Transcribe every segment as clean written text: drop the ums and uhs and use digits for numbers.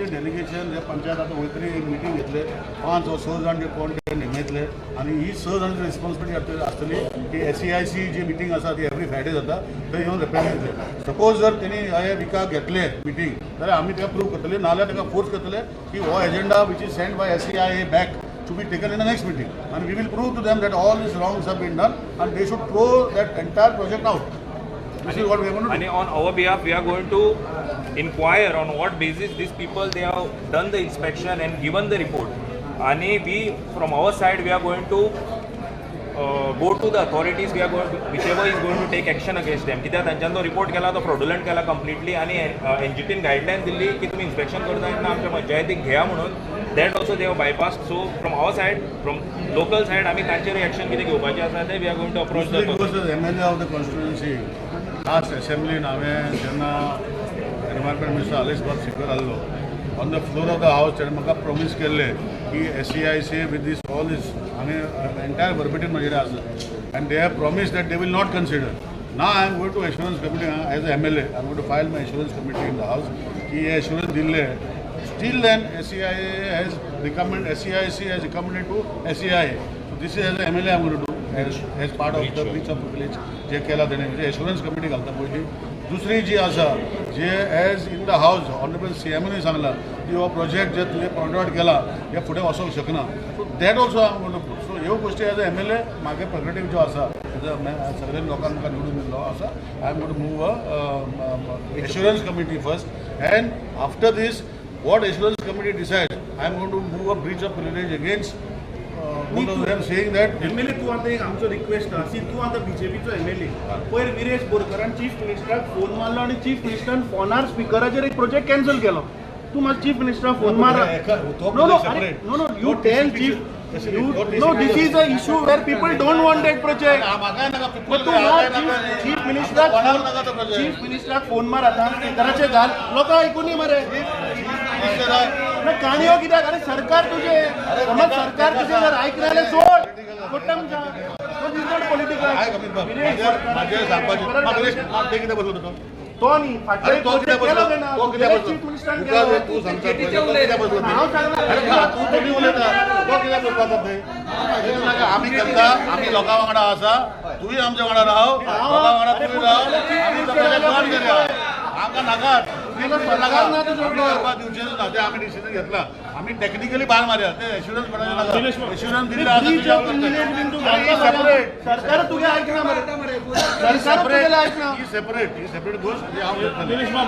आमचे डेलिगेशन जे पंचायत आता वयतरी एक मिटींग घेतले 5 वा 6 जाण जे कोण ते नेमयतले आणि ही 6 जाणांची रिस्पॉन्सिबिलिटी आसतली की SEIC जी मिटींग आसा ती एवरी फ्रायडे जाता थंय येवन रिप्रेझेंट करतले. सपोज जर तेणी ह्या विकाक घेतले मिटींग जाल्यार आमी तेका प्रूव करतले नाल्यार तेका फोर्स करतले की हो agenda which is send by SEIA back to be taken in the next meeting, and we will prove to them that all these wrongs have been done and they should throw that entire project out. This is what we are going to do. And on our behalf, we are going to inquire on what basis these people they have done the inspection and given the report. And we, from our side, we are going to go to the authorities. We are going to, whichever is going to take action against them. कित्याक तांच्यान तो report केला तो फ्रॉडुलंट केला completely आणि एनजीटीन guideline Delhi की तुम्ही inspection करता तेन्ना आमच्या पंचायतीक घेया म्हणून. That also they have bypass. So from our side, from local side आमी तांचेर एक्शन कितें घेवपाचें आसा तें we are going to approach the MLA of the constituency last असेंब्लीन हांवें जेन्ना एनवायरमेंट मिनिस्टर आलेश बाब स्पीकर आसलो on the floor of the house तेणें म्हाका प्रॉमीस केल्ले की SEIC with these all these आनी एंटायर वर्बिटीन म्हजेर आसा and they have promise that they will not consider. Now I am going to assurance committee as a MLA. I am going to file my assurance committee in the house. कि ये assurance दिल्ले. Still then SEIC has recommended to SEIA. So this is as a MLA I am going to do as part of the breach of privilege. जे केला तेणे म्हणजे assurance committee घालता पयली. दुसरी जी आसा जे एज इन द हावस ऑनरेबल CMने सांगला की हो प्रोजेक्ट जे तुवें पॉइंट आउट केला हे फुडें वचोंक शकना. So that also I am going to prove. So ह्यो गोश्टी एज अ MLA म्हागे प्रेरोगेटीव जो आसा सगळे लोकांक म्हाका निवडून दिल्लो आसा. I am going to move a assurance committee first and after these what assurance committee decides, I am going to move a breach of privilege against both of them, saying that MLA तू आता एक आमचो request आसा तू आता BJPचो MLA पयर Viresh बोरकरान chief मिनिस्टराक phone मारलो आणि chief मिनिस्टरान फोनार स्पीकराचेर एक प्रोजेक्ट कॅन्सल केलो. तू मात चीफ मिनिस्टराक फोन मार. No, you tell chief. No, this is a issue where people don't want that project. But chief मिनिस्टराक फोन मार आता स्पीकराचेर घाल लोकां आयकूनी मरे काणयो कित्याक अरे सरकार तुझे समज सरकार तुझे जर ऐकले जाल्यार सोड कुठं जा पॉलिटिकल तो न्ही फाटले केलो ना चीफ मिनिस्टरान केलो तू आमी करता आमी लोकां वांगडा आसा तुय आमच्या वांगडा राव लोकां वांगडा तुय राव आमी बंद करया आमकां नाकात दिवचेच ना ते आमी डिसिजन घेतला. आमी टेक्निकली भार मारया ते एश्युरन्स कोणाचे एश्युरन्स दिल्ले सरकार तुगे ऐकना मरे सेपरेट गोष्ट दिनेश बाब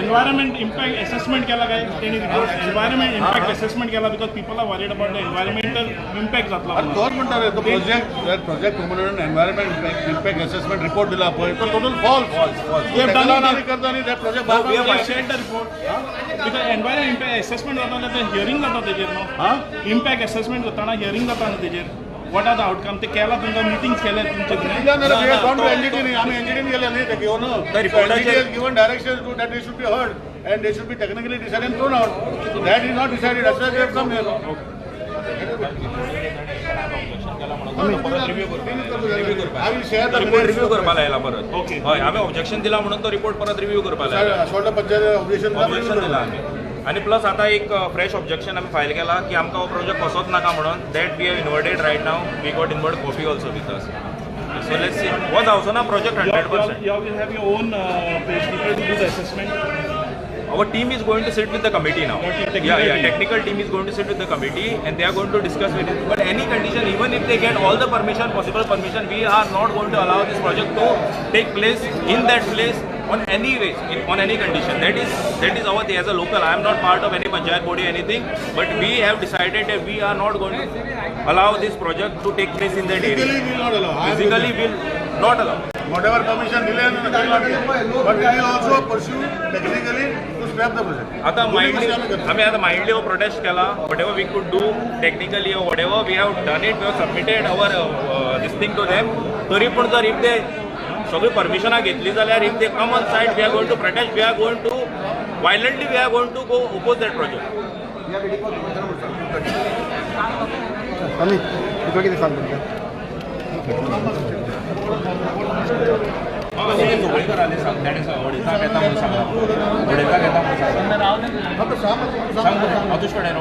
एनवायरमेंट इम्पॅक्ट असेसमेंट केला काय त्यांनी एनवायरमेंट इम्पॅक्ट असेसमेंट केला because people are worried about the environmental impact जातला. दोन म्हणटा रे तो project component environment impact assessment report दिला पळय तो टोटल फॉल्स. आमी करता न्ही that project share the report because environment impact assessment जाता ते हियरिंग जाता तेजेर न्हू इम्पॅक्ट असेसमेंट जाताना हियरिंग जाता न्हू तेजेर वॉट आर द आउटकम ते केला तुमकां मिटिंग्स केले तुमचे आमी एनजीटीन गेले न्ही ते घेवन given direction to that they should be heard and they should be technically decided and thrown out. That is not decided as we have come here. Review करपा लायला परत. ओके हय हांवें ऑब्जेक्शन दिला म्हणून तो रिपोर्ट परत रिव्यू करपा लायला. शॉर्ट पंचायत ऑब्जेक्शन दिला आमी आणि प्लस आता एक फ्रेश ऑब्जेक्शन आमी फायल केला की आमकां हो प्रोजेक्ट कसोच नाका म्हणून. That we have inverted right now we got invert copy also with us. So let's see. हो जावचो ना project 100%. You will have your own people to do the assessment. Our team is going to sit with the committee now. Technical team is going to sit with the committee and they are going to discuss with it. But any condition, even if they get all the possible permission, we are not going to allow this project to take place in that place on any way, on any condition. That is our thing as a local. I am not part of any panchayat body, anything. But we have decided that we are not going to allow this project to take place in that area. Physically, we will not allow. Physically, we will not allow. Whatever permission delayed, but we will also pursue technically to scrap the project. आता माइंडली हो prostate केला. whatever we could do technically or whatever we have done it, we have submitted our this thing to them. तरी पण जर if they सगळी परमिशनां घेतली जाल्यार if they come on site, we are going to protest, we are going to violently, we are going to go oppose that project. किती सांगतो जोगळेकर आले सांग ताणें अडेजाक येता म्हणून सांगला अडेजाक येता म्हणून सांगला सांग हातूच कडेन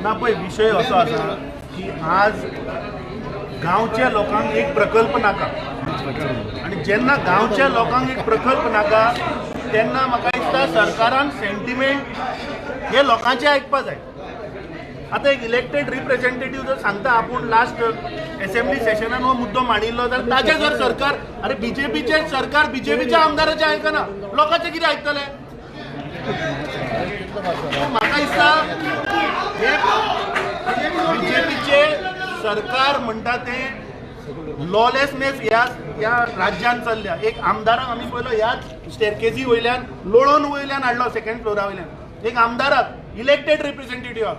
ना पळय विशय असो आसा की आज गांवच्या लोकांक एक प्रकल्प नाका आणि जेन्ना गांवच्या लोकांक एक प्रकल्प नाका तेन्ना म्हाका दिसता सरकारान सेंटिमेंट हे लोकांचे आयकपा जाय. आतां एक इलेक्टेड रिप्रेझेंटेटिव्ह जर सांगता आपूण लास्ट असेंब्ली सेशनान हो मुद्दो मांडिल्लो जाल्यार ताचे जर सरकार अरे बीजेपीचे सरकार बीजेपीच्या आमदाराचे आयकना लोकांचे कितें आयकतले. म्हाका दिसता बीजेपीचे सरकार म्हणटा तें लॉलेसनेस ह्या राज्यान चल्ल्या. एक आमदाराक आमी पळयलो ह्याच स्टेरकेजी वयल्यान लोळोन वयल्यान हाडलो सेकंड फ्लोरा वयल्यान एक आमदाराक इलेक्टेड रिप्रेझेंटेटिव्हाक.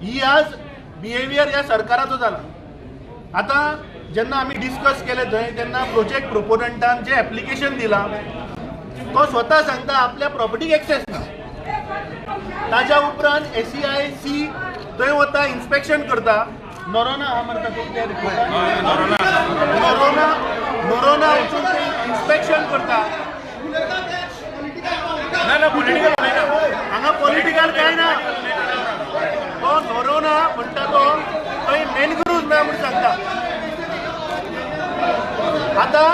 ही आज बिहेवियर ह्या सरकाराचो जाला. आतां जेन्ना आमी डिस्कस केले थंय तेन्ना प्रोजेक्ट प्रोपोनंटान जे एप्लिकेशन दिलां तो स्वता सांगता आपल्या प्रॉपर्टीक एक्सेस ना. ताच्या उपरांत SEIC थंय वता इन्स्पेक्शन करता. नोरोना हा म्हणटा नोरोना वचून ते इन्स्पेक्शन करता. ना पॉलिटिकल हांगा पॉलिटिकल कांय ना. तो नोरोना म्हणटा तो थंय मॅनग्रुव्ज ना म्हूण सांगता. आतां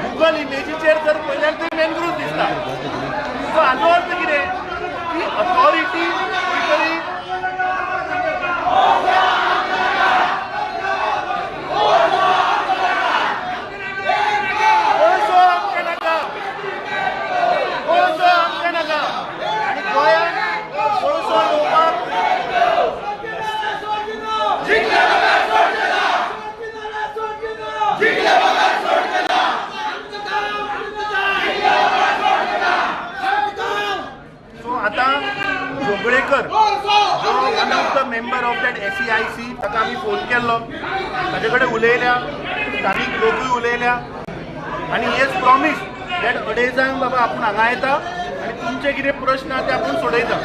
गुगल इमेजीचेर जर पळयल्यार थंय मॅनग्रुव्ज दिसता. सो हाचो अर्थ कितें की अथॉरिटी तरी आणि गोंयान कोळसो येवपाक सो आतां जोगळेकर जो one of the member of that SEIC ताका आमी फोन केल्लो ताचे कडेन उलयल्या स्थानीक लोकूय उलयल्या आनी ही हेज प्रॉमीस दॅट अडेजांक बाबा आपूण हांगा येता आनी तुमचे कितें प्रश्न आहा ते आपूण सोडयता.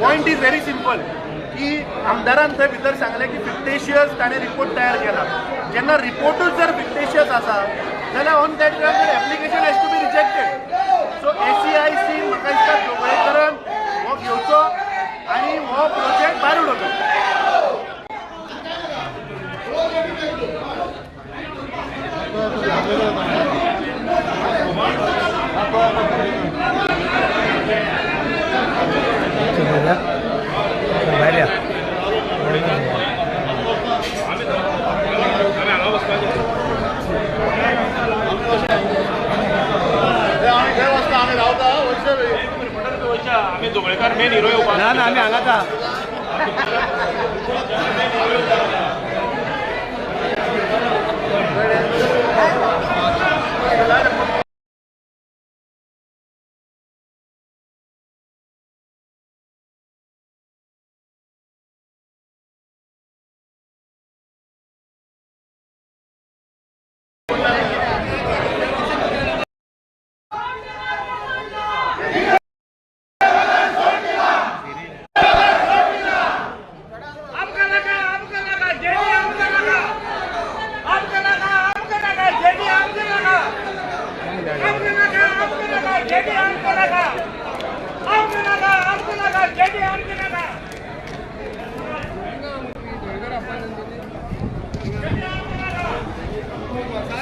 पॉयंट इज व्हेरी सिंपल की आमदारान थंय भितर सांगलें की फिक्टेशियस ताणें रिपोर्ट तयार केला. जेन्ना रिपोर्टूच जर फिक्टेशियस आसा जाल्यार on that ground application has to be rejected. So SEIC म्हाका दिसता जोगळेकरान हो घेवचो आनी हो प्रोजेक्ट भायर उडोवचो. आम्ही जोगळेकर मेन हिरो येवपाक ना आमी हांगाच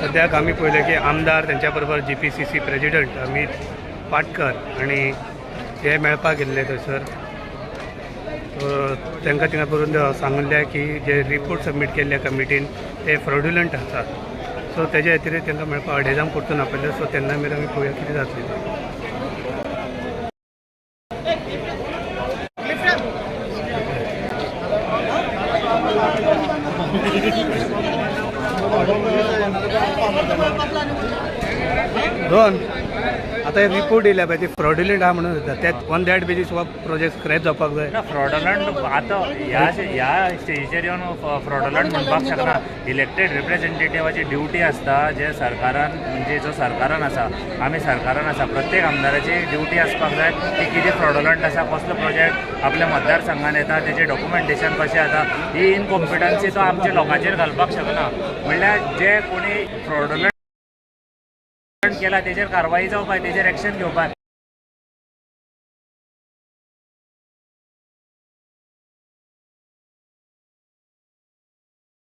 सद्याक आमी पळयलें की आमदार तेंच्या बरोबर GPCC प्रेजिडंट अमित पाटकर आनी हे मेळपाक गेल्ले थंयसर. तांकां थिंगा बरोवन सांगलें की जे रिपोर्ट सबमीट केल्ले कमिटीन ते फ्रॉड्युलंट आसात. सो तेजे खातीर तांकां मेळपाक अडेजांक परतून आपयलें. सो तेन्ना मागीर आमी पळोवया कितें जातलें. दोन आता हे रिपोर्ट येयला पळय ते फ्रॉड्युलंट आहा म्हणून जाता त्यात ऑन दॅट बेजीस हो प्रोजेक्ट स्क्रॅच जावपाक जाय ना फ्रॉडलंट आता ह्या स्टेजीचेर येवन फ्रॉडलंट म्हणपाक शकना. इलेक्टेड रिप्रेझेंटेटिव्हाची ड्युटी आसता जे सरकारान म्हणजे जो सरकारान आसा आमी सरकारान आसा प्रत्येक आमदाराची ड्युटी आसपाक जाय की कितें फ्रॉडलंट आसा कसलो प्रोजेक्ट आपल्या मतदारसंघान येता तेजें डॉक्युमेंटेशन कशें जाता ही इनकॉम्पिटन्सी तो आमच्या लोकांचेर घालपाक शकना. म्हणल्यार जे कोणी फ्रॉडलंट केला तेजेर कारवाई जावपाक तेजेर एक्शन घेवपाक.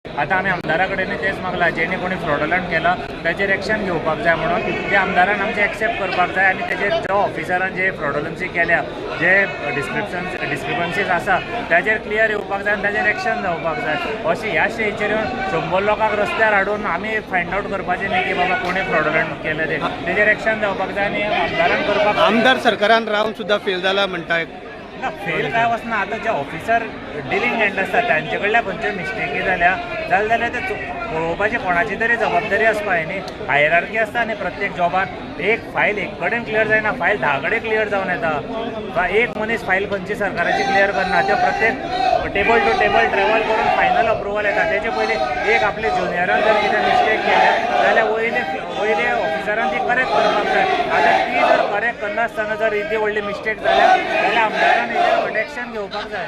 आता आमी आमदारा कडेन तेच मागला जेणे कोणी फ्रॉडलंट केला तेजेर एक्शन घेवपाक जाय म्हणून ते आमदारान आमचे एक्सेप्ट करपाक जाय आनी तेजेर जो ऑफिसरान जे फ्रॉडलन्सी केल्या जे डिस्क्रिपन्सीज आसा तेजेर क्लियर येवपाक जाय आनी तेजेर एक्शन जावपाक जाय. अशें ह्या स्टेजीचेर येवन 100 लोकांक रस्त्यार हाडून आमी फायंड आउट करपाचें न्ही की बाबा कोणी फ्रॉडलंट केलें तेजेर एक्शन जावपाक जाय आनी आमदारान करपाक. आमदार सरकारान रावन सुद्दां फेल जाला म्हणटाय. ना फेल काय वचना. आतां जे ऑफिसर डिलिंग एंड आसता तांचे कडल्यान खंयच्यो मिस्टेकी जाल्यार ते पळोवपाची कोणाची तरी जबाबदारी आसपा जाय न्ही. हायरार्की आसता न्ही प्रत्येक जॉबान. एक फायल एक कडेन क्लियर जायना फायल 10 कडेन क्लियर जावन येता. एक मनीस फायल खंयची सरकाराची क्लियर करना त्यो प्रत्येक टेबल टू टेबल ट्रॅव्हल करून फायनल अप्रुवल येता. तेचे पयलीं एक आपले ज्युनियरान जर कितें मिस्टेक केल्या जाल्यार वयले ऑफिसरान ती करेक्ट करपाक जाय. आतां ती जर करेक्ट करनासतना जर इतली व्हडली मिस्टेक जाल्यार आमदारान हेजेर एक्शन घेवपाक जाय.